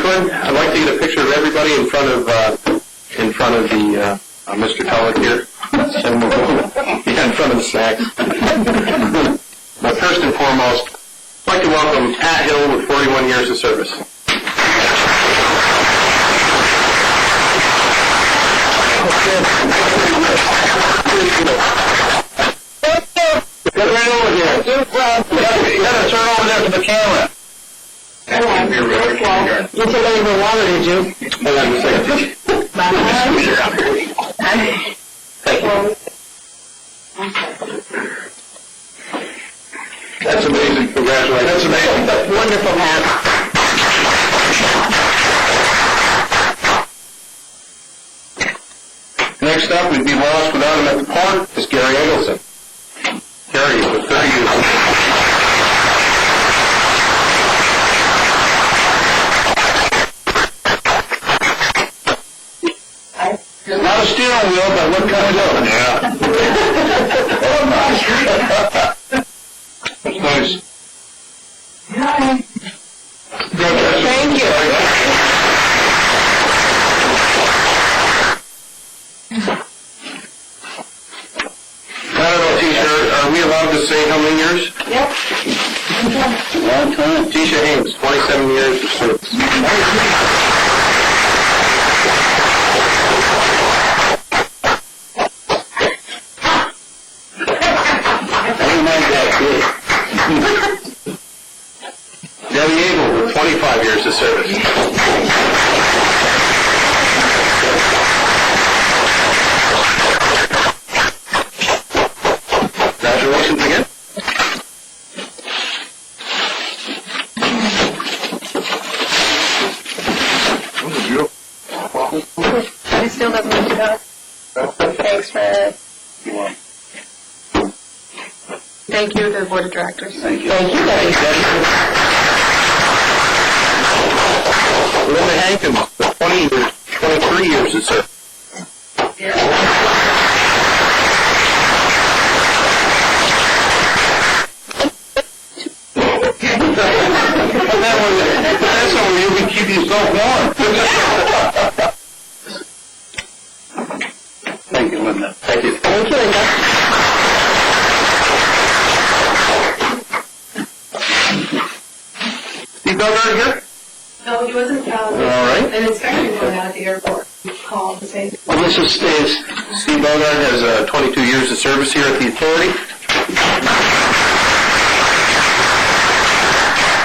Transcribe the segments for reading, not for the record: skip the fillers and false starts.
gentlemen, I'd like to get a picture of everybody in front of the Mr. Tulloch here. Yeah, in front of the snacks. But first and foremost, I'd like to welcome Pat Hill with 41 years of service. Get right over here. You gotta turn over there to the camera. You took any more water, did you? Hold on a second. Thank you. That's amazing. Congratulations. That's amazing. That's wonderful, Pat. Next up, we'd be lost without him at the port, is Gary Eggleston. Gary, with 30 years. Not a steering wheel, but what kind of doing? Yeah. Oh, nice. That's nice. Thank you. I don't know, Tisha, are we allowed to say how many years? Yep. Long time. Tisha Haynes, 27 years of service. Debbie Abel with 25 years of service. Congratulations again. I still have moved it up. Thanks, Fred. Thank you to the Board of Directors. Thank you. Thank you, Debbie. Linda Hankins, 23 years of service. That's how you can keep yourself warm. Thank you, Linda. Thank you. Thank you, Linda. Steve Bogart here? No, he wasn't. All right. An inspector going out at the airport. He called to say. Well, this is Steve Bogart has 22 years of service here at the authority.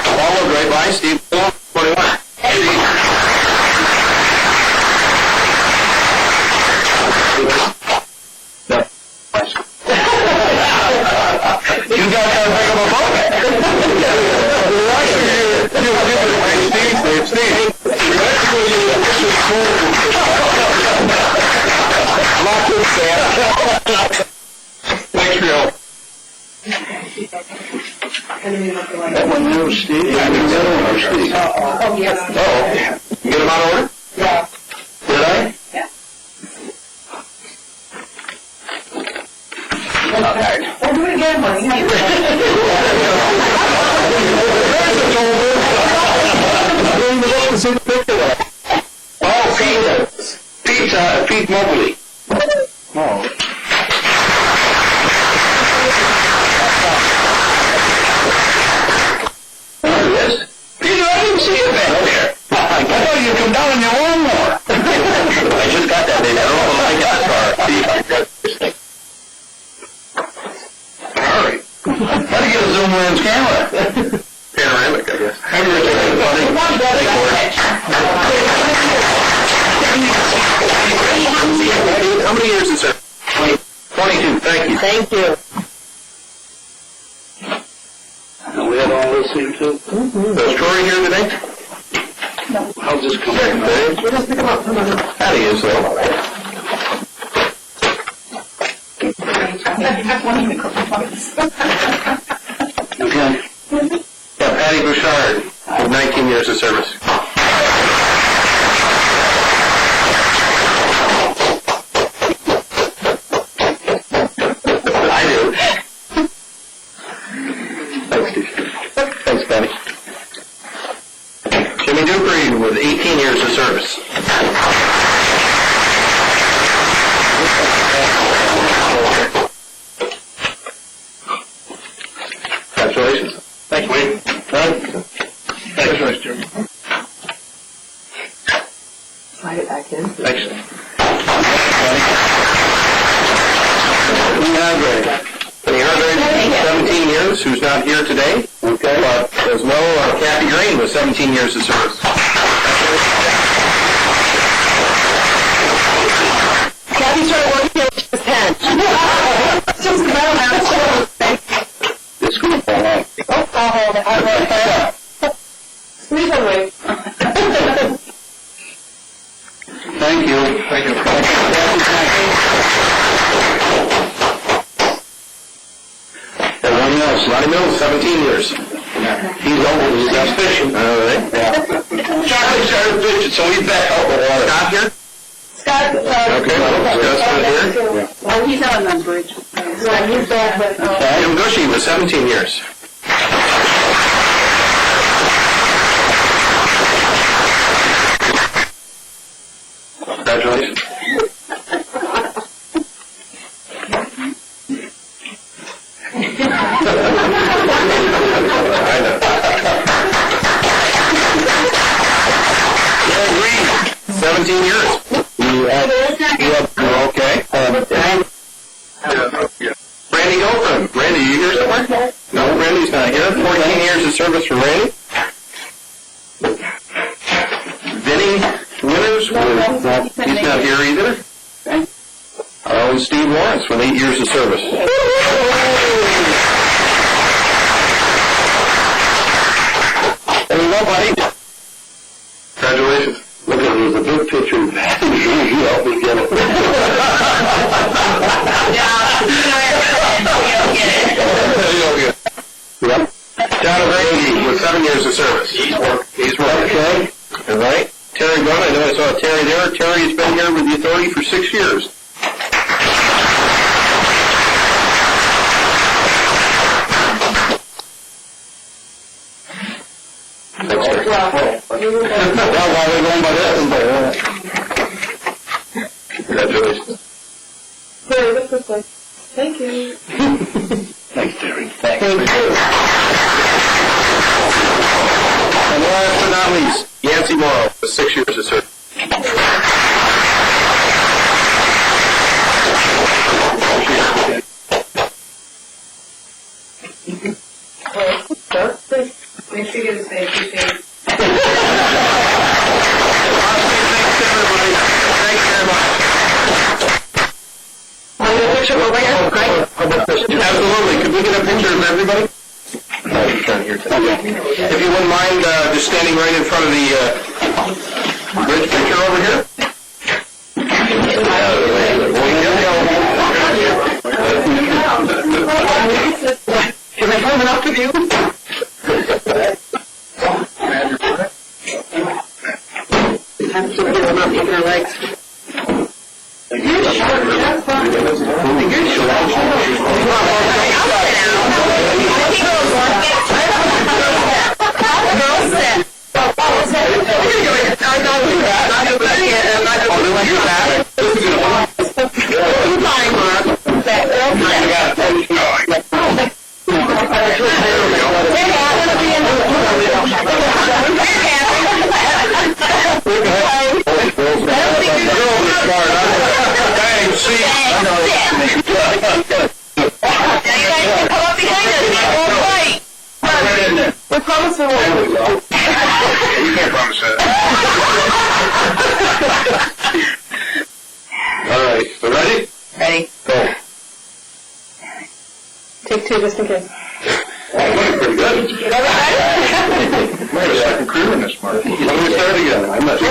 Followed right by Steve, 21. You got that big of a boat? Steve. Thanks for your help. That one knows Steve. Yeah, the other one knows Steve. Oh, yes. Oh, you get them out of order? Yeah. Did I? Yeah. Okay. We'll do it again, honey. Oh, Pete Mobley. Oh. There it is. Peter, I didn't see you back there. I thought you'd come down in your own more. I just got that in. I don't know if I got as far. All right. How to get a zoom lens camera? Panoramic, I guess. How many years is it? 22. Thank you. Thank you. And we have all this here too? Mm-hmm. Is Troy here today? No. How's this come back today? We'll just pick him up from under. How do you say? Okay. Yeah, Patty Bouchard, with 19 years of service. I do. Thanks, Patty. Jimmy Dupree with 18 Thanks, Wade. Thanks, Vice Chairman. Slide it back in. Thanks. We have a 17 years who's not here today. Okay. But there's no Kathy Green with 17 years of service. Kathy started working when she was 10. Just well now. This group fall out. Oh, I'll hold it. I'll hold it. Squeeze and wait. Thank you. Thank you. Everyone else, Lonnie Mills, 17 years. He's old. He's fishing. All right. Charlie started fishing, so he's back out the water. Scott here? Scott, Okay, Scott's still here. oh, he's on the bridge. Yeah, he's back, but, Jim Gushy was 17 years. Congratulations. I know. Yeah, Green, 17 years. Okay. Randy Goldman. Randy, you here somewhere? No, Randy's not here. 14 years of service for Randy. Vinny Winters, he's not here either. Oh, Steve Lawrence with 8 years of service. There you go, buddy. Congratulations. Look at there's a big picture. You helped me get it. Yep. John O'Grady with 7 years of service. He's working. Okay. All right. Terry Gunn, I know I saw Terry there. Terry's been here with the authority for 6 years. Thanks, sir. Well, while we're going by that, congratulations. Terry, look this way. Thank you. Thanks, Terry. Thank you. And last but not least, Yancy Morrow with 6 years of service. Make sure you get the same. Thanks, everybody. Thanks very much. Want a picture over here? Absolutely. Could we get a picture of everybody? If you wouldn't mind just standing right in front of the bridge picture over here. Can I come up with you? I'm still putting them up with her legs. You're short. That's fine. You're short. We're promising one. You can't promise that. All right, so ready? Ready? Go. Take 2 just in case. Pretty good. Might have second crew in this, Mark. Let me start again. I'm not sure.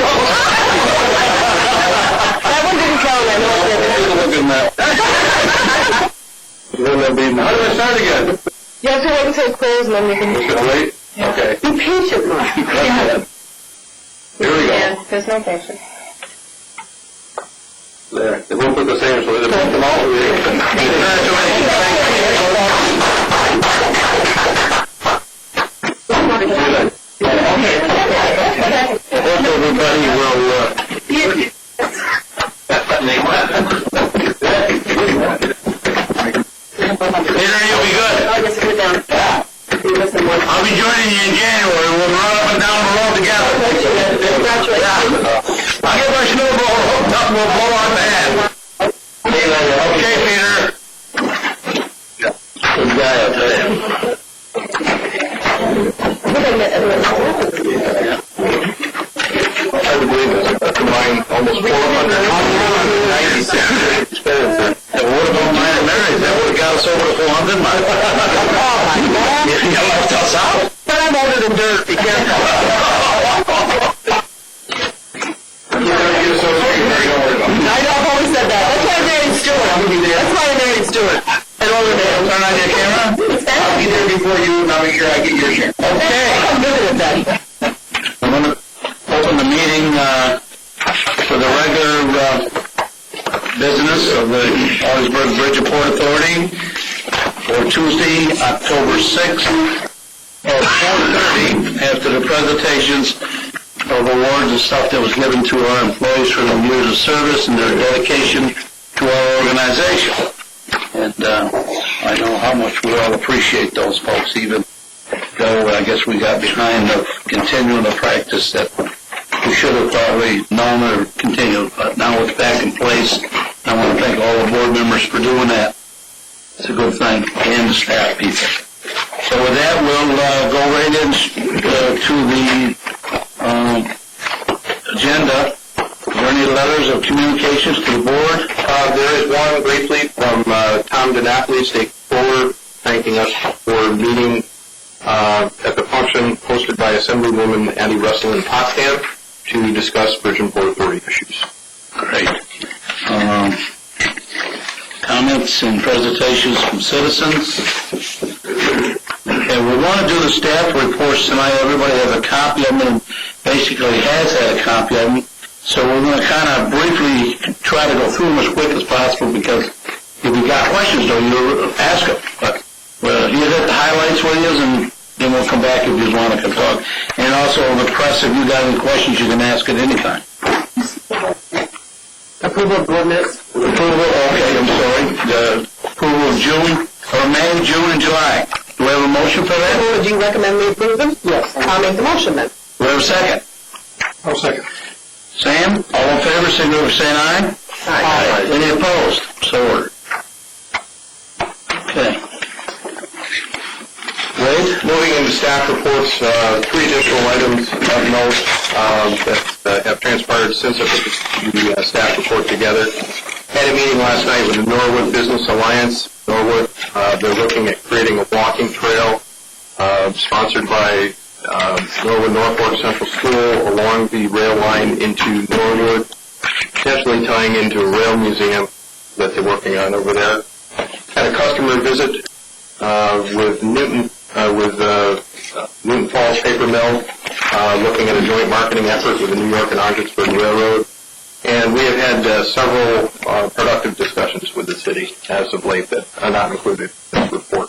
That one didn't count, I know it didn't. Look at that. How do I start again? You have to wait until it's closed and then you can... Should I wait? Okay. Be patient, Mark. Here we go. Yeah, there's no patience. There. They won't put the same, so they put them all. Congratulations. Hope everybody will, Peter, you'll be good. I'll just put it down. I'll be one, we'll blow our band. Okay, Peter. Good guy, I'll tell you. I would believe this. Combined almost 490 expenses. It would have been mine and Mary's. That would have got us over the 400 mark. You left us out. But I'm older than dirt, be careful. I know, I've always said that. That's why I married Stuart. That's why I married Stuart. And older than him. Turn on your camera. I'll be there before you, and I'll make sure I get your share. Okay. I'm good at that. I'm going to open the meeting for the regular business of the Ogdensburg Bridge and Port Authority for Tuesday, October 6th at 4:30 after the presentations of awards and stuff that was given to our employees for their years of service and their dedication to our organization. And I know how much we all appreciate those folks, even though I guess we got behind of continuing the practice that we should have probably known or continued, but now it's back in place. I want to thank all the board members for doing that. It's a good thing, and the staff people. So with that, we'll go right into the agenda. Are there any letters of communications to the board? There is one briefly from Tom DiNapoli, State Controller, thanking us for meeting at the function hosted by Assemblywoman Andy Russell in Potsdam to discuss Bridge and Port Authority issues. Great. Comments and presentations from citizens. Okay, we want to do the staff reports tonight. Everybody has a copy of them, basically has had a copy of them. So we're going to kind of briefly try to go through them as quick as possible, because if you got questions, though, you ask them. But you get the highlights with you, and then we'll come back if you want to talk. And also the press, if you got any questions, you can ask at any time. Approval of board minutes. Approval, okay, I'm sorry. The approval of June, or May, June, and July. Do we have a motion for that? Would you recommend we approve them? Yes. I'll make the motion then. Do we have a second? I'll second. Sam, all in favor, signal by saying aye. Aye. Any opposed? So ordered. Okay. Wade? Moving into staff reports, 3 additional items of note that have transpired since I put the staff report together. Had a meeting last night with the Norwood Business Alliance. Norwood, they're looking at creating a walking trail sponsored by Norwood Norfolk Central School along the rail line into Norwood, potentially tying into a rail museum that they're working on over there. Had a customer visit with Newton Falls Paper Mill, looking at a joint marketing effort with the New York and Ogdensburg Railroad. And we have had several productive discussions with the city as of late that are not included in this report.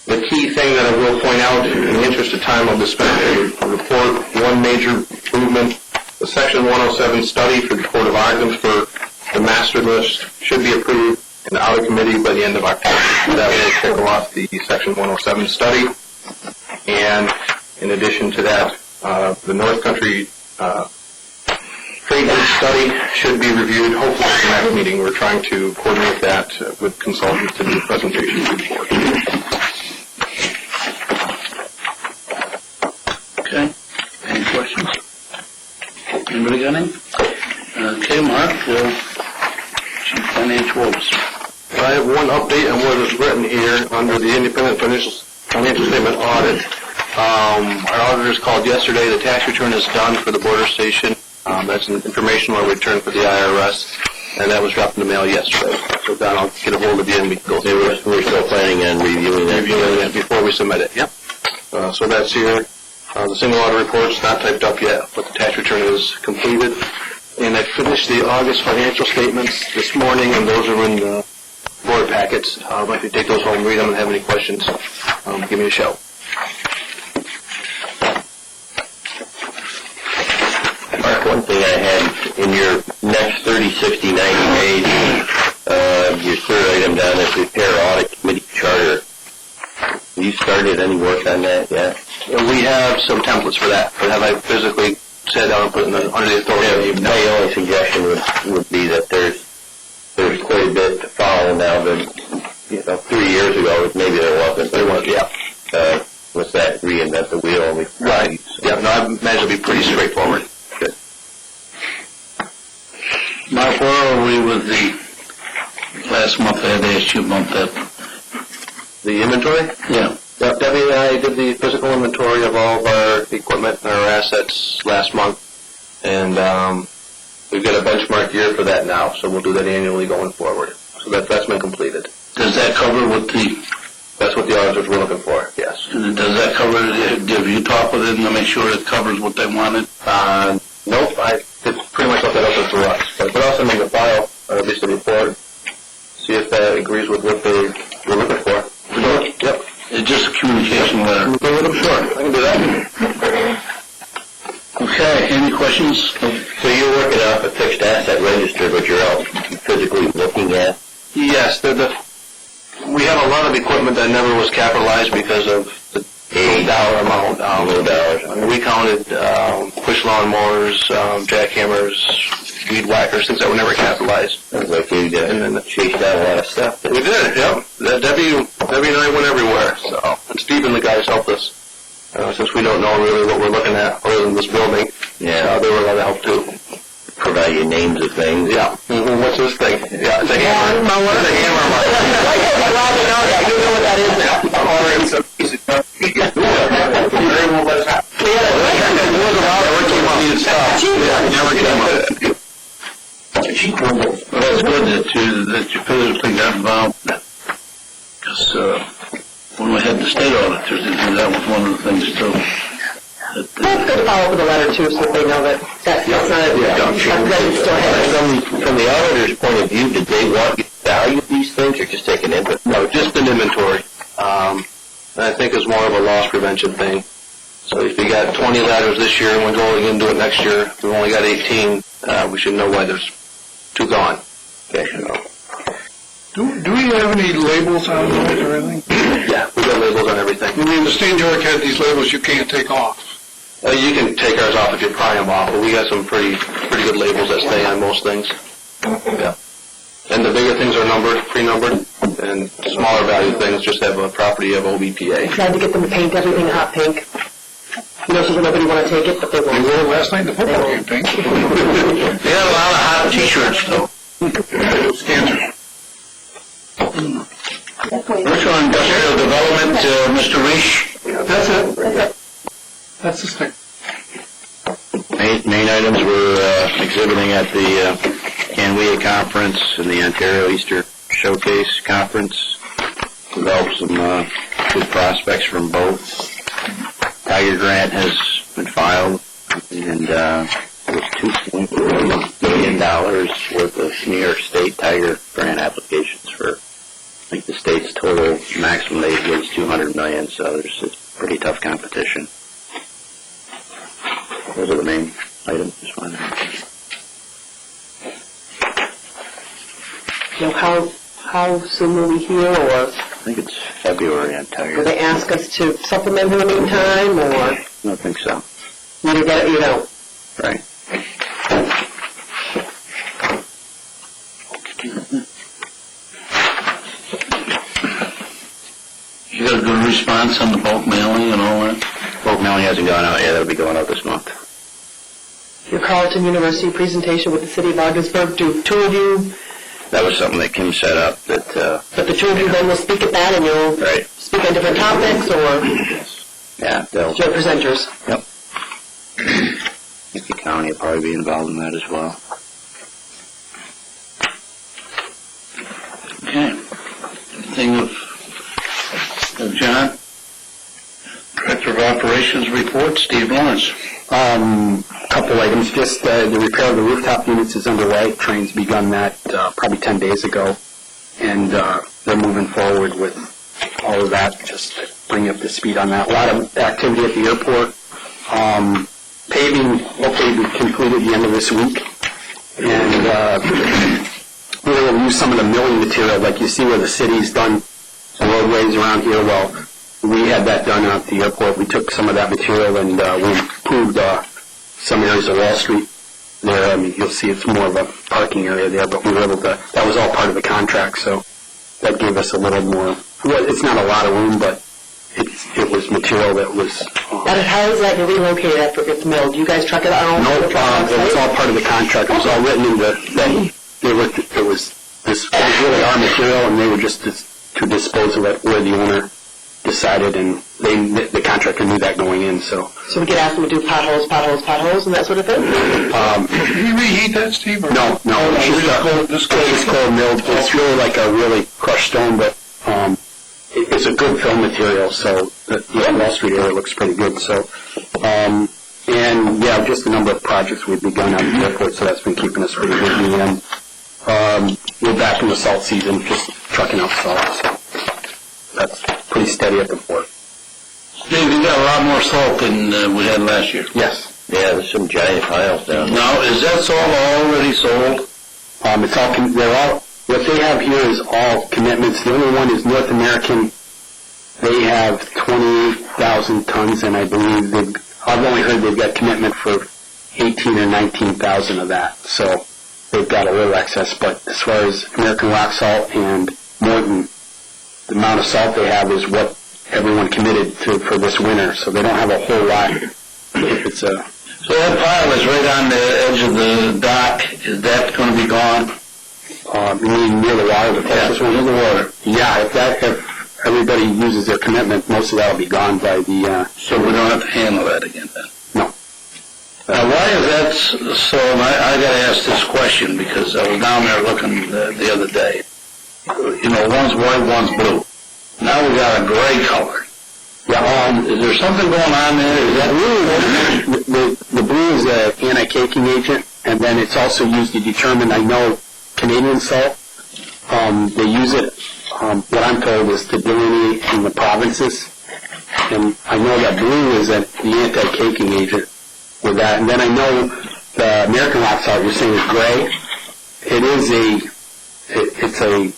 The key thing that I will point out, in the interest of time, I'll dispense the report. One major improvement, the Section 107 study for the Port of Ogdensburg, the master list should be approved and out of committee by the end of October. That will tickle off the Section 107 study. And in addition to that, the North Country trade goods study should be reviewed, hopefully at the next meeting. We're trying to coordinate that with consultants to do a presentation to the board. Okay. Any questions? Anybody got any? Okay, Mark, Chief Financial Officer. I have one update on what is written here under the independent financial statement audit. Our auditors called yesterday. The tax return is done for the border station. That's an informational return for the IRS, and that was dropped in the mail yesterday. So Don, I'll get a hold of you and we can go through it. We're still planning on reviewing it before we submit it. Yep. So that's here. The single audit report's not typed up yet, but the tax return is completed. And I finished the August financial statements this morning, and those are in the board packets. If you take those home, read them, and have any questions, give me a shout. Mark, one thing I had in your next 30, 60, 90 days, your third item down is repair audit committee charter. Have you started any work on that yet? We have some templates for that, but have I physically sat down and put under the authority of the My only suggestion would be that there's quite a bit to follow now than 3 years ago. Maybe there wasn't. There was, yeah. Was that reinvent the wheel? Right. Yeah. No, I imagine it'll be pretty straightforward. Good. Mark, where are we with the last month? I had asked you about that. The inventory? Yeah. Debbie and I did the physical inventory of all of our equipment and our assets last month, and we've got a benchmark year for that now, so we'll do that annually going forward. So that's been completed. Does that cover what the... That's what the auditors were looking for, yes. Does that cover, have you talked with them to make sure it covers what they wanted? Nope, it's pretty much left that open for us. But I'll send them the file, or at least the report, see if that agrees with what they were looking for. Sure. Yep. It's just a communication letter. Go with them, sure. I can do that. Okay, any questions? So you're working off a fixed asset register, but you're out physically looking at? Yes, we have a lot of equipment that never was capitalized because of the dollar amount. Low dollars. We counted push lawnmowers, jackhammers, weed whackers, things that were never capitalized. Sounds like you chased out a lot of stuff. We did, yep. Debbie and I went everywhere, so. And Steve and the guys helped us. Since we don't know really what we're looking at other than this building, they were a lot of help too. Provide you names of things. Yeah. Mm-hmm. What's this thing? Yeah, it's a hammer. It's a hammer. You know what that is now. Never came up. Well, that's good that you physically got involved. Because when we had the state auditors, that was one of the things too. That's good to follow up with a letter too, so they know that that's not From the auditor's point of view, did they want you to value these things or just take an inventory? No, just an inventory. I think it's more of a loss prevention thing. So if you got 20 ladders this year and we're going to do it next year, we've only got 18, we should know why there's 2 gone. Okay. Do we have any labels on those or anything? Yeah, we got labels on everything. I mean, the Stain York had these labels you can't take off. You can take ours off if you pry them off, but we got some pretty good labels that stay on most things. Yeah. And the bigger things are numbered, pre-numbered, and smaller value things just have a property of OBPA. Tried to get them to paint everything hot pink. So nobody want to take it, but they They won't. wore it last night in the football game, Pink. They had a lot of hot T-shirts though. Stanton. Commercial and Industrial Development, Mr. Reich. That's it. That's the stick. Main items were exhibiting at the Canwea Conference and the Ontario Easter Showcase Conference. Developed some good prospects from both. Tiger Grant has been filed, and there's $2.1 million worth of New York State Tiger Grant applications for, I think the state's total maximum they give is $200 million, so it's pretty tough competition. Those are the main items. Just wanted to... How soon will we hear, or I think it's February on Tiger. will they ask us to supplement in the meantime, or I don't think so. when you get it, you don't? Right. You got a good response on the bulk mailing and all that? Bulk mailing hasn't gone out yet. That'll be going out this month. Your Carleton University presentation with the city of Ogdensburg, do 2 of you, That was something that Kim set up that, but the 2 of you then will speak at that, and you'll right. speak on different topics, or Yeah, they'll... joint presenters? Yep. I think the county will probably be involved in that as well. Okay. Thing of John? Director of Operations report, Steve Lawrence. Couple items. Just the repair of the rooftop units is underway. Train's begun that probably 10 days ago, and they're moving forward with all of that, just to bring up the speed on that. A lot of activity at the airport. Paving, hopefully we complete at the end of this week, and we'll use some of the milling material, like you see where the city's done some roadways around here. Well, we had that done at the airport. We took some of that material and we improved some areas of Wall Street there. I mean, you'll see it's more of a parking area there, but we were able to, that was all part of the contract, so that gave us a little more, well, it's not a lot of room, but it was material that was... And how is that relocated after it gets milled? Do you guys truck it out? No, it was all part of the contract. It was all written in the thing. It was really our material, and they were just to dispose of it where the owner decided, and the contractor knew that going in, so... So we could ask them to do potholes, and that sort of thing? Did you reheat that, Steve? Or? No. It's just cold milled. It's really like a really crushed stone, but it's a good fill material, so the Wall Street area looks pretty good. So, and yeah, just a number of projects we've begun at the airport, so that's been keeping us pretty busy. And we're back in the salt season, just trucking out salt. So that's pretty steady at the port. Steve, we got a lot more salt than we had last year. Yes. Yeah, there's some giant piles down there. Now, is that salt already sold? It's all, they're all, what they have here is all commitments. The only one is North American. They have 28,000 tons, and I believe I've only heard they've got commitment for 18 or 19,000 of that. So they've got a little excess. But as far as American Rock Salt and Morton, the amount of salt they have is what everyone committed to for this winter. So they don't have a whole lot. So that pile is right on the edge of the dock. Is that going to be gone? You mean near the water, the closest one? Near the water. Yeah, if everybody uses their commitment, most of that will be gone by the... So we don't have to handle that again then? No. Now, why is that so? I got to ask this question because I was down there looking the other day. You know, one's white, one's blue. Now we got a gray color. Yeah, is there something going on there? Is that blue? The blue is an anti-caking agent, and then it's also used to determine, I know, Canadian salt. They use it, what I'm told, is to delineate in the provinces. And I know that blue is the anti-caking agent with that. And then I know the American rock salt you're saying is gray. It's a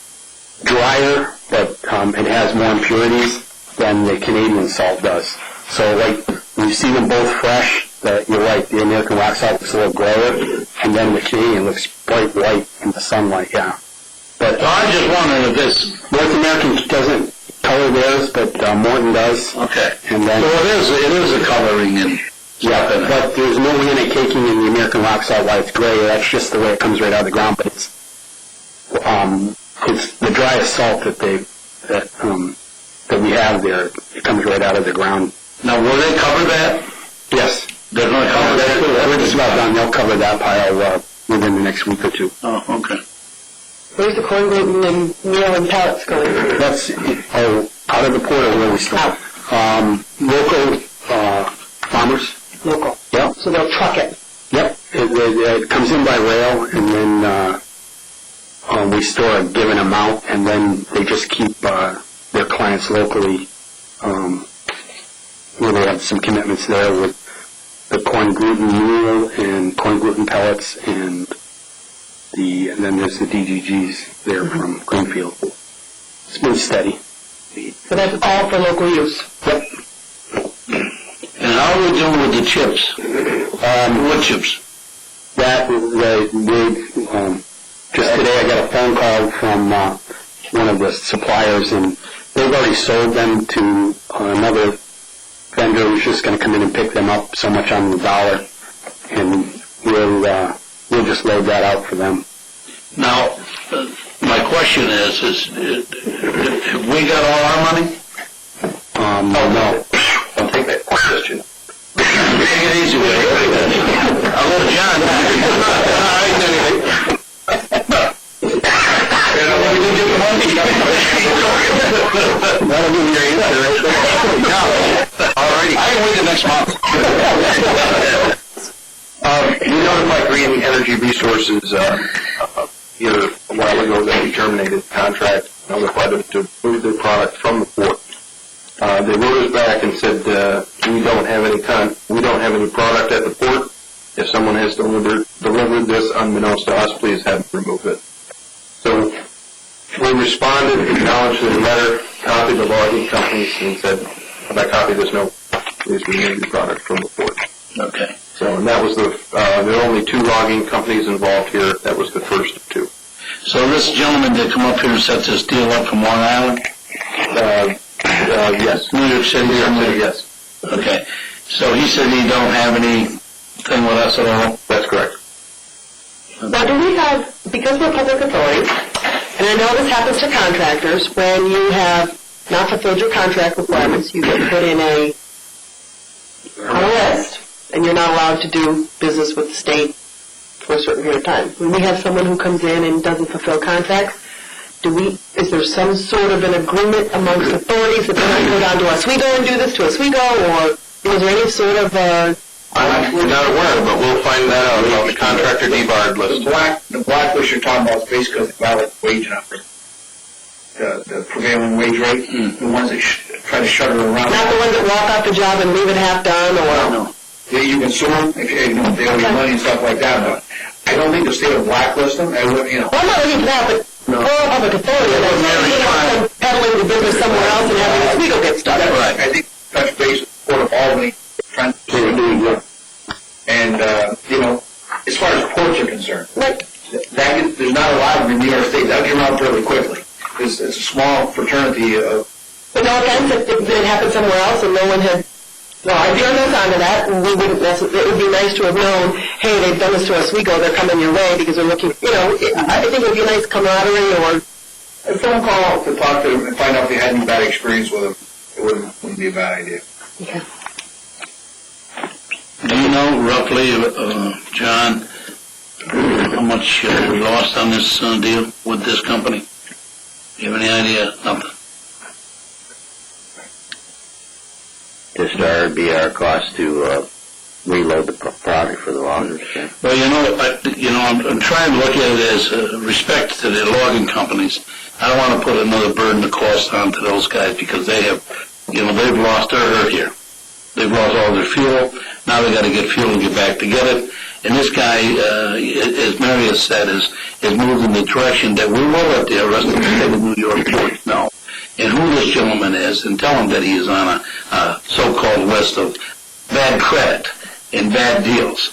drier, but it has more impurities than the Canadian salt does. So like when you see them both fresh, you're right, the American rock salt looks a little grayer, and then the Canadian looks bright white in the sunlight, yeah. But so I'm just wondering if this North American doesn't color theirs, but Morton does. Okay. And then, so it is a coloring in. Yeah, but there's no anti-caking in the American rock salt while it's gray. That's just the way it comes right out of the ground. But it's the driest salt that we have there. It comes right out of the ground. Now, will they cover that? Yes. They're going to cover that? We're just about done. They'll cover that pile within the next week or two. Oh, okay. Where's the corn gluten and meal and pellets going? That's out of the port or where we store. Local farmers. Local. Yeah. So they'll truck it. Yep. It comes in by rail, and then we store a given amount, and then they just keep their clients locally, where they have some commitments there with the corn gluten meal and corn gluten pellets, and then there's the DGGs there from Greenfield. It's been steady. So that's all for local use? Yep. And how are we doing with the chips? What chips? Just today I got a phone call from one of the suppliers, and they've already sold them to another vendor who's just going to come in and pick them up so much on the dollar, and we'll just load that out for them. Now, my question is have we got all our money? No. Don't take that question. Take it easy with it. I'll go to John. That'll give you your answer. Alrighty. I can wait the next month. We notified Green Energy Resources here a while ago that we terminated the contract, notified them to move their product from the port. They wrote us back and said we don't have any product at the port. If someone has delivered this unbeknownst to us, please have them remove it. So we responded, acknowledged the letter, copied the logging companies, and said, by copy this note, please remove your product from the port. Okay. So and that was there are only 2 logging companies involved here. That was the first of 2. So this gentleman did come up here and set this deal up from Long Island? Yes. New York City? New York City, yes. Okay. So he said he don't have anything with us at all? That's correct. Now, do we have, because we're public authority, and I know this happens to contractors, when you have not fulfilled your contract requirements, you get put in on a list, and you're not allowed to do business with the state for a certain period of time. When we have someone who comes in and doesn't fulfill contracts, is there some sort of an agreement amongst authorities that they're not going to go down to Oswego and do this to Oswego, or is there any sort of I'm not aware, but we'll find that out on the contractor debarred list. The blacklist you're talking about is basically the valid wage number. The prevailing wage rate, the ones that try to shut it around. not the ones that walk off the job and leave it half done, or? No. Yeah, you can sue them if they owe you money and stuff like that, but I don't think the state will blacklist them. Well, I'm not looking for that, but for a public authority, you know, peddling the business somewhere else and having Oswego get stuck. That's right. I think touch base with the Port of Albany, trying to do it. And, as far as ports are concerned, there's not a lot of them in New York State. That came out fairly quickly. It's a small fraternity of... But no offense, if it happened somewhere else and no one had, if you're not onto that, we wouldn't necessarily, it would be nice to have known, hey, they've done this to Oswego, they're coming your way because they're looking, I think it would be a nice camaraderie or... A phone call to talk to them and find out if they had any bad experience with them, it wouldn't be a bad idea. Okay. Do you know roughly, John, how much we lost on this deal with this company? Do you have any idea? Nothing. Just our cost to reload the product for the loggers. Well, I'm trying to look at it as respect to the logging companies. I don't want to put another burden of cost onto those guys because they have, they've lost their herd here. They've lost all their fuel. Now they got to get fuel and get back to get it. And this guy, as Mary has said, is moved in the direction that we will let the rest of the state of New York ports know. And who this gentleman is, and tell him that he is on a so-called list of bad credit and bad deals.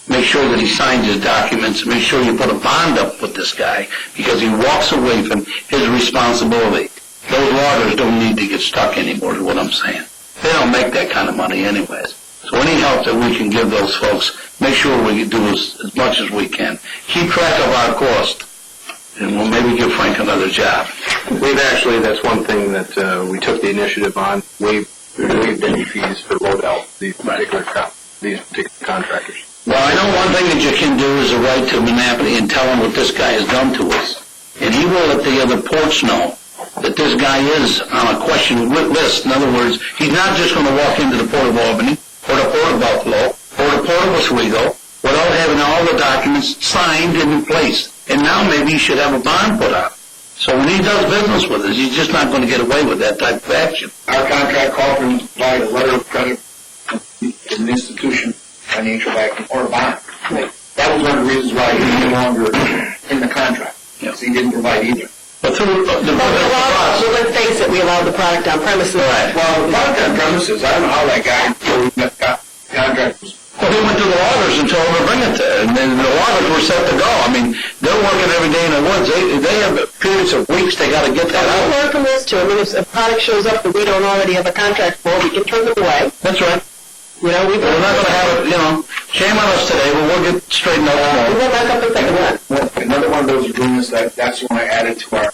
Make sure that he signs his documents, and make sure you put a bond up with this guy, because he walks away from his responsibility. Those loggers don't need to get stuck anymore, is what I'm saying. They don't make that kind of money anyways. So any help that we can give those folks, make sure we do as much as we can. Keep track of our cost, and we'll maybe give Frank another job. We've actually, that's one thing that we took the initiative on, waived any fees for load-out, these particular contractors. Well, I know one thing that you can do is a right to monopoly and tell him what this guy has done to us. And he will let the other ports know that this guy is on a question list. In other words, he's not just going to walk into the Port of Albany, or the Port of Buffalo, or the Port of Oswego, without having all the documents signed and in place. And now maybe he should have a bond put on. So when he does business with us, he's just not going to get away with that type of action. Our contract called for him to provide a letter of credit to an institution, financial backing, or a bond. That was one of the reasons why he was no longer in the contract. Yep. So he didn't provide either. But through let's face it, we allowed the product on premises. Right. Well, the product on premises, I don't know how that guy contract was. Well, he went to the loggers and told them to bring it there, and then the loggers were set to go. I mean, they're working every day in the woods. They have periods of weeks they got to get that We out. learn from this too. I mean, if a product shows up that we don't already have a contract for, we can turn them away. That's right. We're not We're not going to have it, shame on us today, but we'll get straightened out We tomorrow. won't back up the second one. Well, another one of those agreements, that's the one I added to our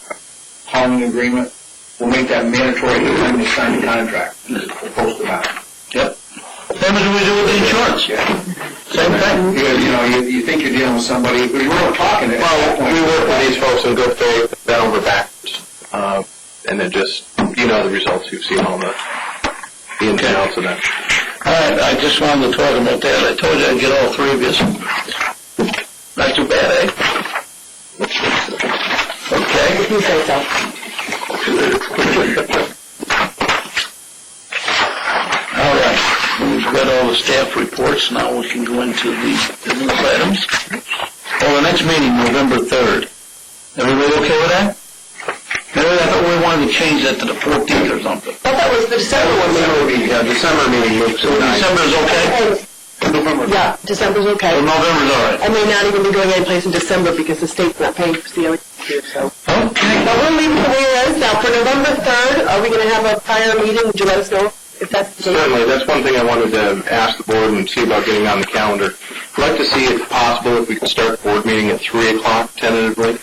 hauling agreement. We'll make that mandatory every time they sign the contract. We'll post about it. Yep. Same as we do with the insurance. Yeah. Same thing. You think you're dealing with somebody, but you weren't talking to them. Well, we work with these folks in good faith, bent over backwards, and then just, the results. You've seen all the ins and outs of that. All right, I just wanted to talk about that. I told you I'd get all three of you. Not too bad, eh? Okay. You say so. All right. We've got all the staff reports. Now we can go into the business items. Well, the next meeting, November 3rd. Everybody okay with that? Maybe I thought we wanted to change that to the 14th or something. I thought that was the December one. December meeting moves to So December is okay? November. Yeah, December's okay. Well, November's all right. I may not even be going any place in December because the state's not paying for COE here, so. Okay. But we'll leave it the way it is. Now, for November 3rd, are we going to have a prior meeting? Would you let us know if that's the case? Certainly, that's one thing I wanted to ask the board and see about getting on the calendar. I'd like to see, if possible, if we could start the board meeting at 3 o'clock tentatively.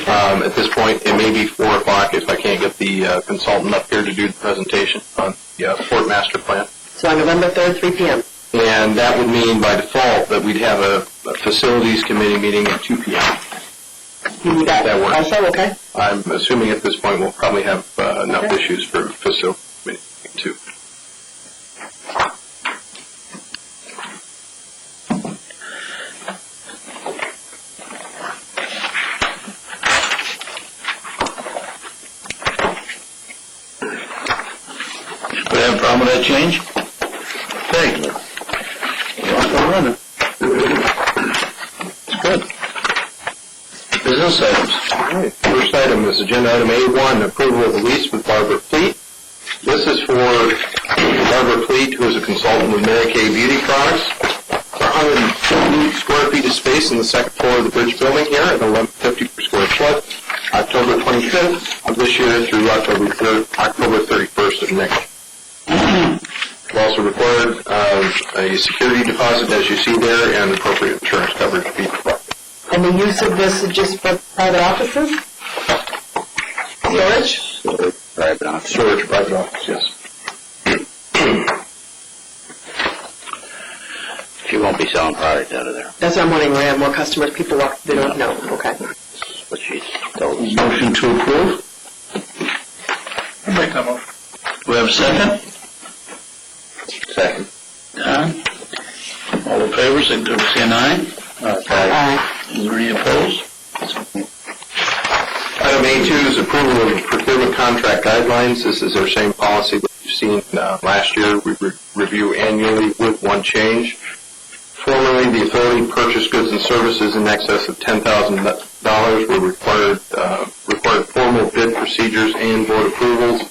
At this point, it may be 4 o'clock if I can't get the consultant up here to do the presentation on the Port Master Plan. So on November 3rd, 3 p.m. And that would mean by default that we'd have a facilities committee meeting at 2 p.m. You need that That works. also, okay? I'm assuming at this point we'll probably have enough Okay. issues for facility committee too. We have a problem with that change? Okay. Well, we're running. It's good. Business items. All right. First item is agenda item A1, approval of the lease with Barbara Fleet. This is for Barbara Fleet, who is a consultant with Mary Kay Beauty Products. For 150 square feet of space in the second floor of the Bridge building here at $11.50 per square foot, October 25th of this year through October 31st of next year. We've also required a security deposit, as you see there, and appropriate insurance coverage to be provided. And the use of this is just for private offices? Storage? Private office. Storage, private office, yes. She won't be selling product out of there. That's what I'm wondering. We have more customers. People walk, they don't know. Okay. That's what she's told us. Motion to approve. I'll make that motion. We have a second? Second. Don? All in favor, signify by saying aye. Is there any opposed? Item A2 is approval of procurement contract guidelines. This is our same policy that you've seen last year. We review annually with one change. Formerly, the authority purchased goods and services in excess of $10,000 were required formal bid procedures and board approvals.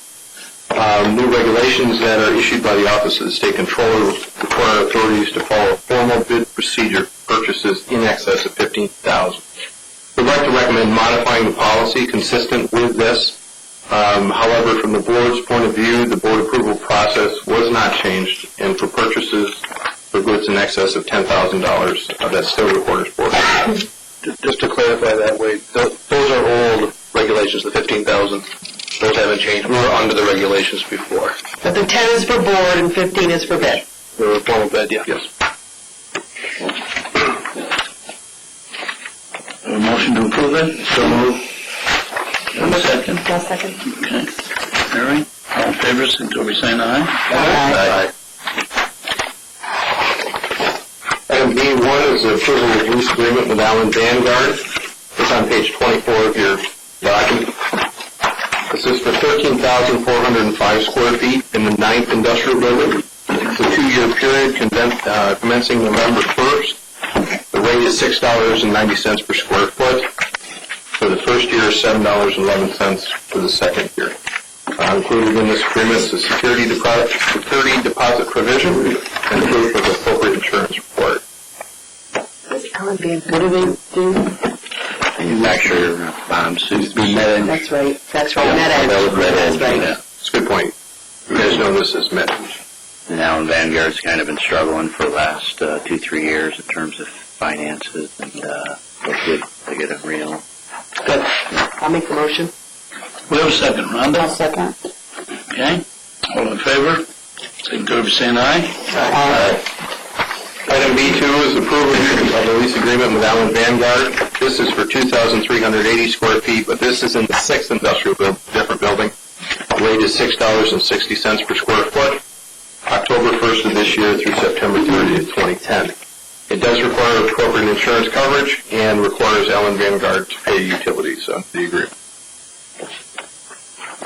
New regulations that are issued by the Office of the State Controller require authorities to follow a formal bid procedure for purchases in excess of $15,000. We'd like to recommend modifying the policy consistent with this. However, from the board's point of view, the board approval process was not changed, and for purchases for goods in excess of $10,000, that's still recorder's board. Just to clarify that way, those are old regulations, the 15,000. Those haven't changed. We were under the regulations before. But the 10 is for board and 15 is for bid. We were formal bid, yeah. Yes. A motion to approve it? So moved. And a second? I'll second. Okay. Mary? All in favor, signify by saying aye. Aye. Item B1 is the approval of lease agreement with Allen Vanguard. It's on page 24 of your document. This is for 13,405 square feet in the 9th Industrial Building. It's a 2-year period commencing November 1st. The rate is $6.90 per square foot. For the first year, $7.11 for the second year. Included in this agreement is a security deposit provision and proof of appropriate insurance required. Alan Van, what do they do? Manufacturer bomb suits. That's right. That's right. Med Edge. That was Med Edge, That's right. yeah. It's a good point. You guys know this as Met. And Allen Vanguard's kind of been struggling for the last 2-3 years in terms of finances, and they get a real. Good. I'll make the motion. We have a second. Rhonda? I'll second. Okay. All in favor, signify by saying aye. Aye. Item B2 is approval of the lease agreement with Allen Vanguard. This is for 2,380 square feet, but this is in the 6th Industrial different building. The rate is $6.60 per square foot, October 1st of this year through September 30th, 2010. It does require appropriate insurance coverage and requires Allen Vanguard to pay utilities under the agreement.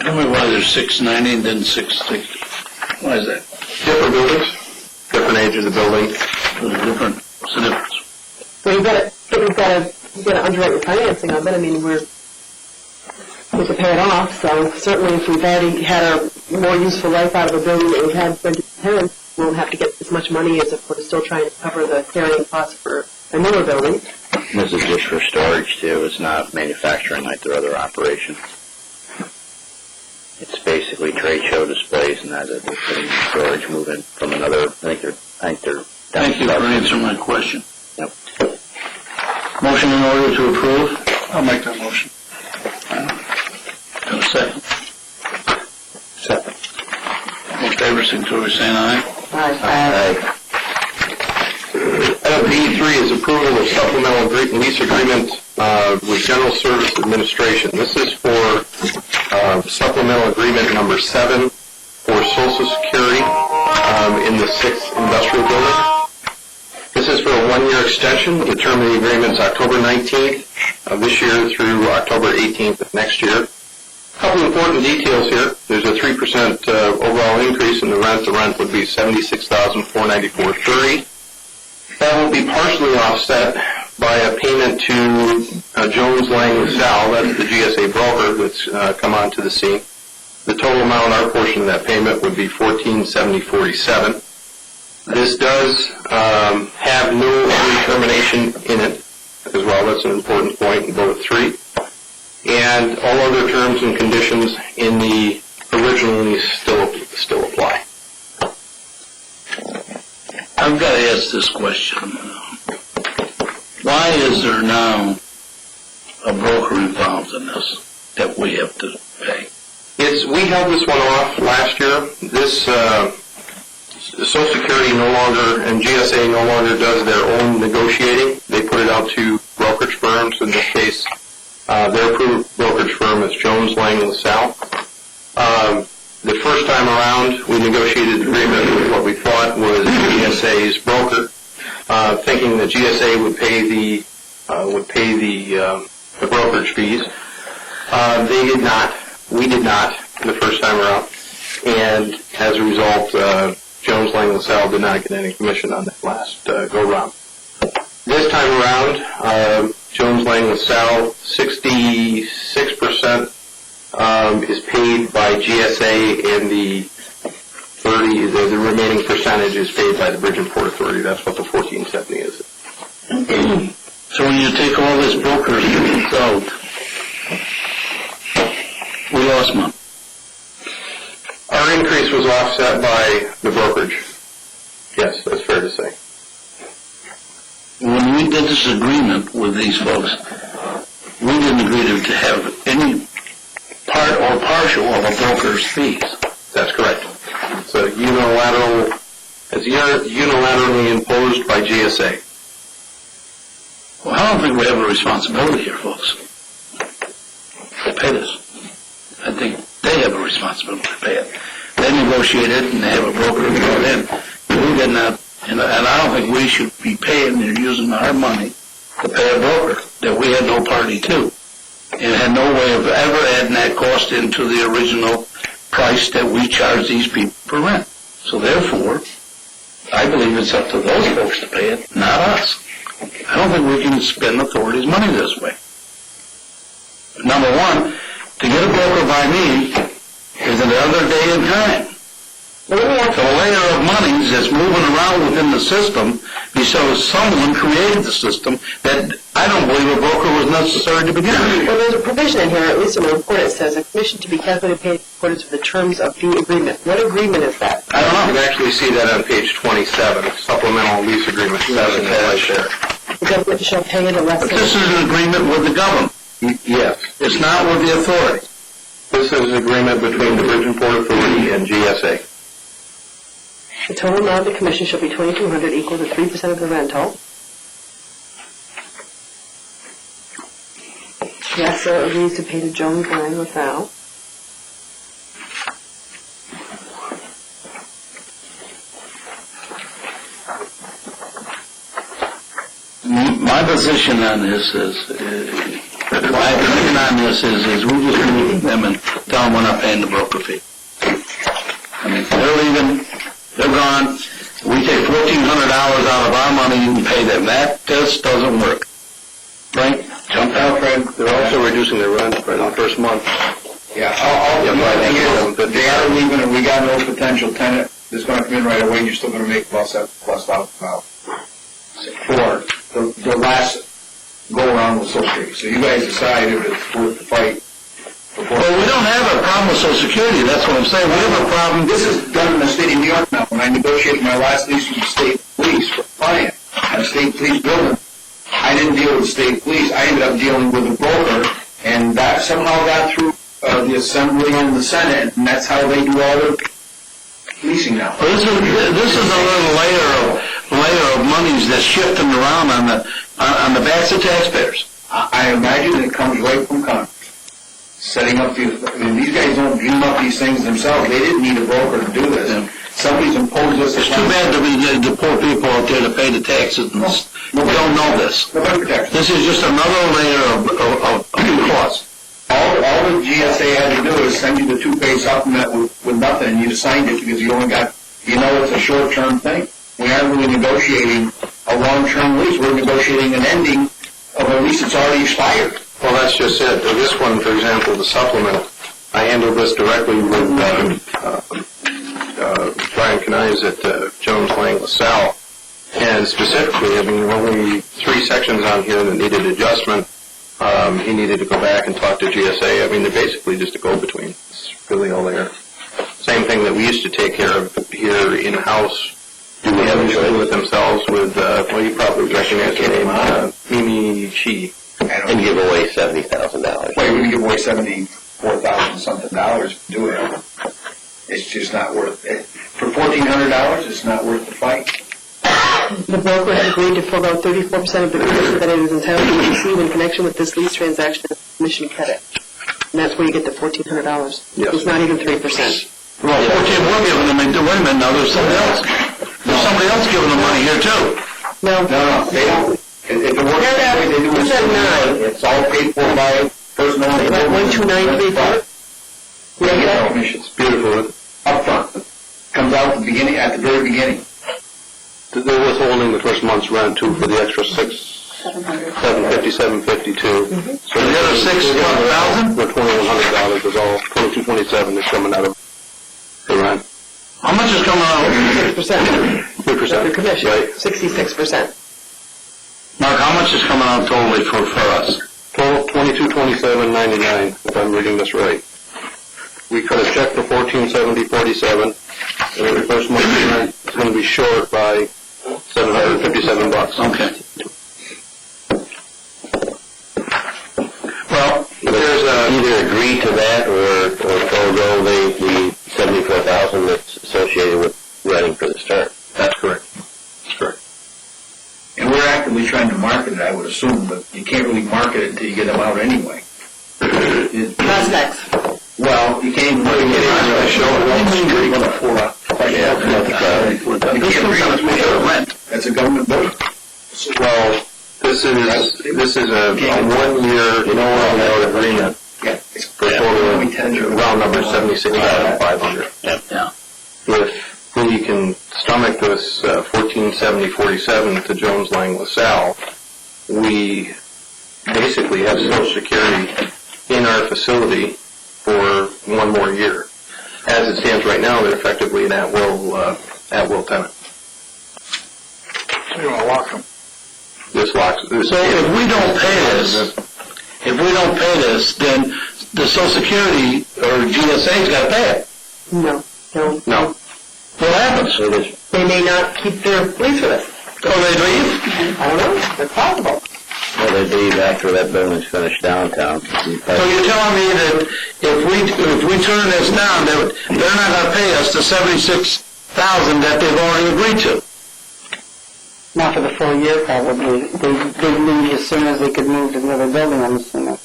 Tell me why there's 690 and then 660. Why is that? Different buildings, different age of the building. What's the difference? Well, you've got to underwrite your financing of it. I mean, we can pay it off. So certainly, if we've already had a more useful life out of a building that we've had for 10, won't have to get as much money as if we're still trying to cover the carrying costs for a newer building. This is just for storage too, it's not manufacturing like their other operations. It's basically trade show displays and that they're putting in storage, moving from another, I think they're Thank you for answering my question. Yep. Motion in order to approve? I'll make that motion. Have a second. Second. All in favor, signify by saying aye. Item B3 is approval of supplemental lease agreement with General Service Administration. This is for supplemental agreement number 7 for Social Security in the 6th Industrial Building. This is for a 1-year extension. The term of the agreement is October 19th of this year through October 18th of next year. A couple important details here. There's a 3% overall increase in the rent. The rent would be $76,494.30. That will be partially offset by a payment to Jones Lang LaSalle, that's the GSA broker that's come onto the scene. The total amount, our portion of that payment, would be $1470.47. This does have no early termination in it as well. That's an important point in bullet 3. And all other terms and conditions in the original lease still apply. I've got to ask this question. Why is there now a broker involved in this that we have to pay? We held this one off last year. This Social Security no longer, and GSA no longer does their own negotiating. They put it out to brokerage firms. In this case, their approved brokerage firm is Jones Lang LaSalle. The first time around, we negotiated an agreement with what we thought was GSA's broker, thinking that GSA would pay the brokerage fees. They did not. We did not the first time around, and as a result, Jones Lang LaSalle did not get any commission on that last go round. This time around, Jones Lang LaSalle 66%. Is paid by GSA, and the remaining percentage is paid by the Bridge and Port Authority. That's what the 1470 is. So when you take all this brokers out, we lost money. Our increase was offset by the brokerage. Yes, that's fair to say. When we did this agreement with these folks, we didn't agree to have any part or partial of a broker's fees. That's correct. It's unilaterally imposed by GSA. Well, I don't think we have a responsibility here, folks, to pay this. I think they have a responsibility to pay it. They negotiated and they have a broker brought in. We did not, and I don't think we should be paying, they're using our money to pay a broker that we had no party to. And had no way of ever adding that cost into the original price that we charge these people for rent. So therefore, I believe it's up to those folks to pay it, not us. I don't think we can spend authority's money this way. Number one, to get a broker by me is another day and time. So a layer of monies that's moving around within the system because someone created the system that I don't believe a broker was necessary to begin with. Well, there's a provision in here, at least in the report, it says a commission to be calculated paid in accordance with the terms of the agreement. What agreement is that? I don't know. You can actually see that on page 27, supplemental lease agreement 7 right there. The government shall pay it unless... But this is an agreement with the government. Yes. It's not with the authority. This is an agreement between the Bridge and Port Authority and GSA. The total amount of the commission shall be $2,200, equal to 3% of the rental. Yes, so agrees to pay to Jones Lang LaSalle. My position on this is, we just move them and tell them we're not paying the broker fee. I mean, they're leaving, they're gone. We take $1,400 out of our money and pay them. That just doesn't work. Frank, jump out, Fred. They're also reducing their rent for the first month. Yeah, all the thing is, $750. They are leaving, and we got no potential tenant that's gonna come in right away, you're still gonna make about $7,000 for the last go-around with Social Security. So you guys decide if it's worth the fight. Well, we don't have a problem with Social Security, that's what I'm saying. We have a problem. This is done in the state of New York now. When I negotiated my last lease with the state police for a client, a state police building, I didn't deal with the state police. I ended up dealing with a broker, and that somehow got through the Assembly and the Senate, and that's how they do all their leasing now. Well, this is a little layer of monies that's shifting around on the backs of taxpayers. I imagine it comes right from Congress. Setting up these guys don't dream up these things themselves. They didn't need a broker to do this. Somebody's imposed this. It's too bad to be the poor people out there to pay the taxes. And we don't know this. Nobody protects them. This is just another layer of cost. All the GSA had to do is send you the 2-page supplement with nothing, and you signed it because you only got, it's a short-term thing. We aren't really negotiating a long-term lease. We're negotiating an ending of a lease that's already expired. Well, that's just it. This one, for example, the supplement, I handled this directly with Brian Canise at Jones Lang LaSalle. And specifically, I mean, only 3 sections on here that needed adjustment. He needed to go back and talk to GSA. I mean, they're basically just a go-between. It's really all there. Same thing that we used to take care of here in-house. Do we have to do it themselves with, well, you probably recognize her name, Mimi Chi. And give away $70,000. Well, you wouldn't give away $74,000 something to do it. It's just not worth it. For $1,400, it's not worth the fight. The broker has agreed to forego 34% of the commission that it is entitled to receive in connection with this lease transaction as commission credit. And that's where you get the $1,400. Yes. It's not even 3%. Well, 14, we're giving them, wait a minute, now there's somebody else. There's somebody else giving them money here too. No. No, they don't. If it works that way, they do it. It's all paid for by personal. 12934. We don't get no commissions. Beautiful. Up front. Comes out at the beginning, at the very beginning. They're withholding the first month's rent, too, for the extra $752. So the other $6,000? The $2,100 is all, $2,227 is coming out of the rent. How much is coming out? 6%. 3%. Of the commission. Right. 66%. Mark, how much is coming out totally for us? Total $2,227.99, if I'm reading this right. We cut a check for $1,470.47, and every first month's rent is going to be short by $757. Okay. Well, there's either agree to that or forego the $74,000 that's associated with renting for the start. That's correct. That's correct. And we're actively trying to market it, I would assume, but you can't really market it until you get them out anyway. Prospects. Well, you can't even really get it on the show. You can't really rent. That's a government building. Well, this is a 1-year no agreement. Yeah. It's For a total of round number 76,500. yeah. If we can stomach this 1470.47 to Jones Lang LaSalle, we basically have Social Security in our facility for 1 more year. As it stands right now, they're effectively an at-will tenant. You're going to lock them. This locks. So if we don't pay this, then the Social Security or GSA's got to pay it. No. No. What happens? They may not keep their lease with us. Oh, they leave? I don't know. It's possible. Well, they leave after that building's finished downtown. So you're telling me that if we turn this down, they're not going to pay us the $76,000 that they've already agreed to? Not for the full year, probably. They leave as soon as they could move to another building, I'm assuming.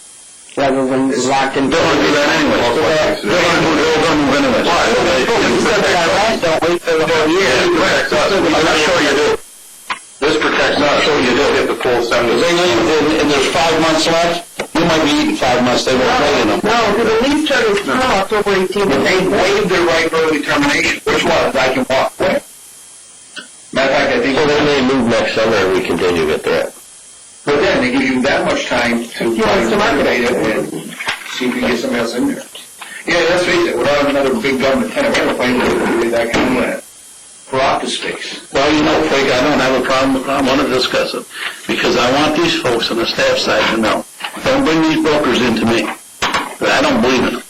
Rather than locked in. They're going to do that anyway. They're going to move anyway. Why? Don't wait for the whole year. I'm not sure you do. This protects us. Sure you do. Get the full 70. If they leave and there's 5 months left, you might be eating 5 months. They won't pay them. No, the lease term is through October 18th. But they waived their right for early termination, which was I can walk away. Matter of fact, I think. So then they move next summer and we continue at that. But then they give you that much time to market it and see if you can get somebody else in there. Yeah, let's face it, without another big government tenant, we're going to find that kind of land for office space. Well, Frank, I don't have a problem. I want to discuss it because I want these folks on the staff side to know. Don't bring these brokers into me. I don't believe in them.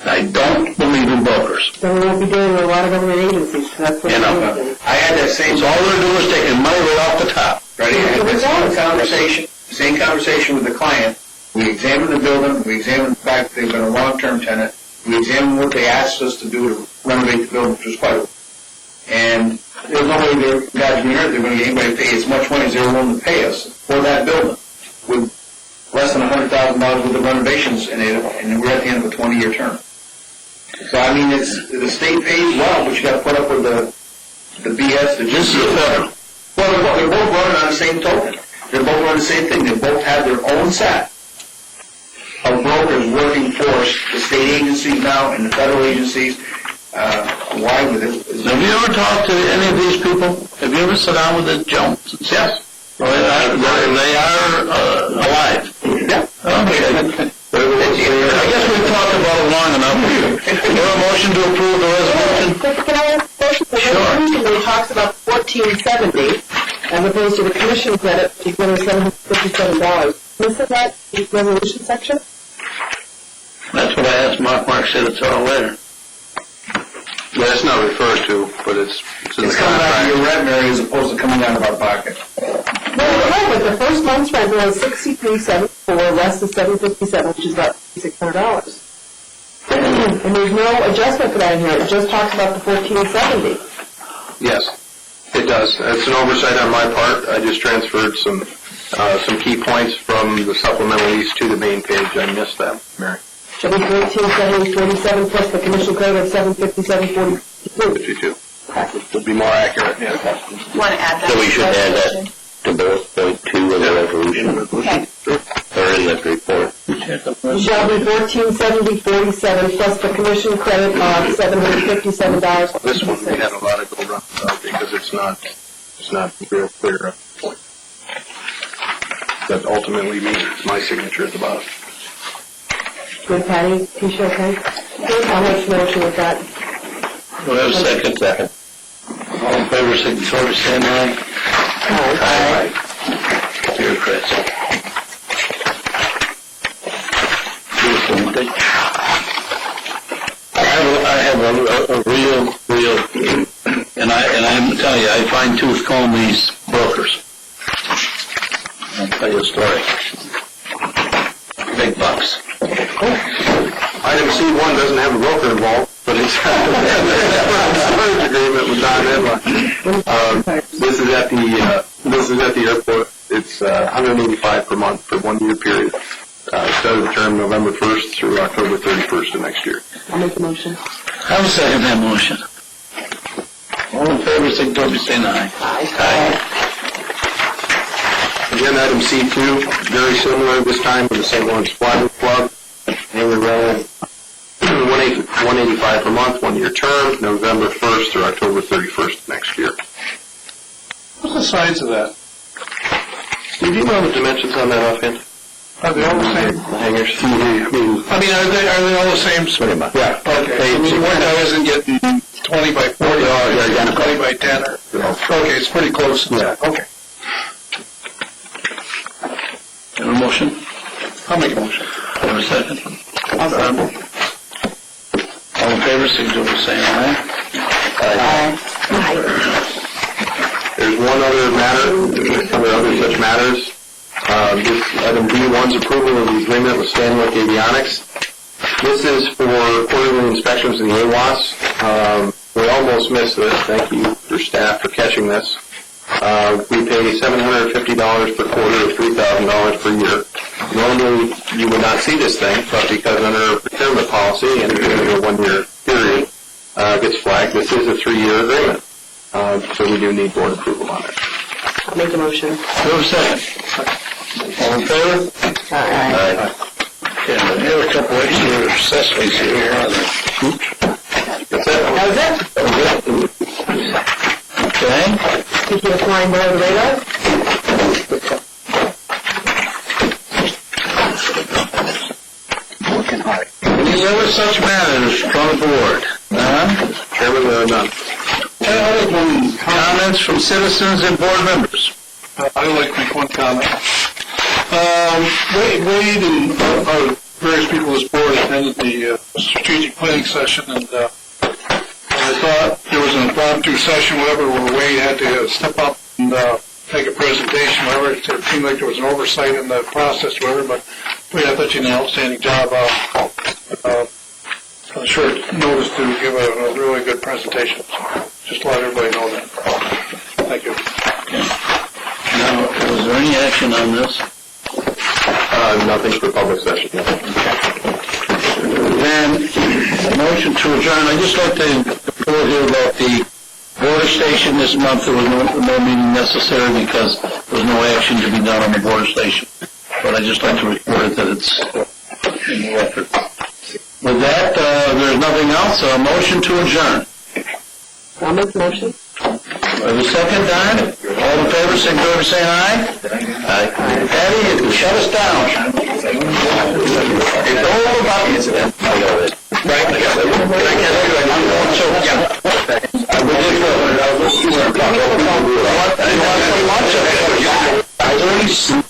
I don't believe in brokers. Then we won't be dealing with a lot of government agencies. That's what You know, we're doing. I had that same... So all they're doing is taking money right off the top. Right, I had that same conversation with the client. We examined the building, we examined the fact that they've been a long-term tenant, we examined what they asked us to do to renovate the building, which was quite a... And there's no way they're going to get anybody to pay as much money as they're willing to pay us for that building, with less than $100,000 worth of renovations in it, and we're at the end of a 20-year term. So, I mean, the state pays well, but you got to put up with the BS. This is the federal. Well, they're both running on the same token. They're both running the same thing. They both have their own set of brokers working for the state agencies now and the federal agencies. Why would it? Have you ever talked to any of these people? Have you ever sat down with the Joneses? Yes. Well, they are alive. Yeah. Okay. I guess we've talked about it long enough. Is there a motion to approve the resolution? Can I ask a question? The resolution that talks about $1,470 as opposed to the commission credit equaling $757. Missing that resolution section? That's what I asked Mark. Mark said it's all there. Yeah, it's not referred to, but it's in the It's coming out of contract. your rent, Mary, as opposed to coming out of our pocket. No, but the first month's rent was $63.74 less than $757, which is about $600. And there's no adjustment for that in here. It just talks about the $1,470. Yes, it does. It's an oversight on my part. I just transferred some key points from the supplemental lease to the main page. I missed that, Mary. Should be $1,470.47 plus the commission credit of $757.42. 52. Would be more accurate, yeah. Want to add that? So we should add that to both point 2 in the resolution, Okay. or in the report. Shall be $1,470.47 plus the commission credit of $757. This one, we had a lot of go around because it's not real clear. That ultimately means my signature at the bottom. Good, Patty, Tisha, okay? How much motion was that? Do I have a second? Second. All in favor, signatory by saying aye. Aye. Dear Chris. Beautiful, isn't it? I have a real, and I'm telling you, I fine tooth comb these brokers. I'll tell you a story. Big bucks. Item C1 doesn't have a broker involved, but it's a storage agreement with Don Edla. This is at the airport. It's $185 per month for 1 year period. Started the term November 1st through October 31st of next year. I'll make the motion. I'll second that motion. All in favor, signatory by saying aye. Aye. Again, item C2, very similar this time with the St. Lawrence Flying Club. Annual rental, $185 per month, 1 year term, November 1st through October 31st next year. What's the size of that? Steve, do you know the dimensions on that offhand? Are they all the same? The hangers? I mean, are they all the same? Pretty much. Yeah. Okay. I mean, one now isn't getting 20 by 40, they're identical. 20 by 10. Okay, it's pretty close. Yeah. Okay. Have a motion? I'll make a motion. Have a second? All in favor, signatory by saying aye. There's one other matter, other such matters. This item B1's approval of the agreement with Stanwick Avionics. This is for quarterly inspections in the AWAS. We almost missed this. Thank you for staff for catching this. We pay $750 per quarter or $3,000 per year. Normally, you would not see this thing, but because under procurement policy and during a 1 year period gets flagged, this is a 3-year agreement. So we do need board approval on it. I'll make the motion. Do I have a second? All in favor? Aye. Okay, but here are a couple extra accessories here. That's it. That was it? Okay. Think you're flying below the radar? Working hard. We Any other such matters from the board? None? Chairman, there are none. Comments from citizens and board members? I'd like to make one comment. Wade and various people on this board attended the strategic planning session, and I thought there was an impromptu session, whatever, where Wade had to step up and make a presentation, whatever. It seemed like there was an oversight in the process, whatever, but Wade, I thought you did an outstanding job on short notice to give a really good presentation. Just to let everybody know that. Thank you. Now, was there any action on this? Nothing for public session. Then, a motion to adjourn. I'd just like to report here about the border station this month. There was no meeting necessary because there was no action to be done on the border station. But I'd just like to report that it's in the record. With that, there's nothing else. A motion to adjourn. I'll make the motion. The second, Don? All in favor, signify by saying aye. Aye. Patty, shut us down. It's all about the incident. I know it. Right? You want some lunch?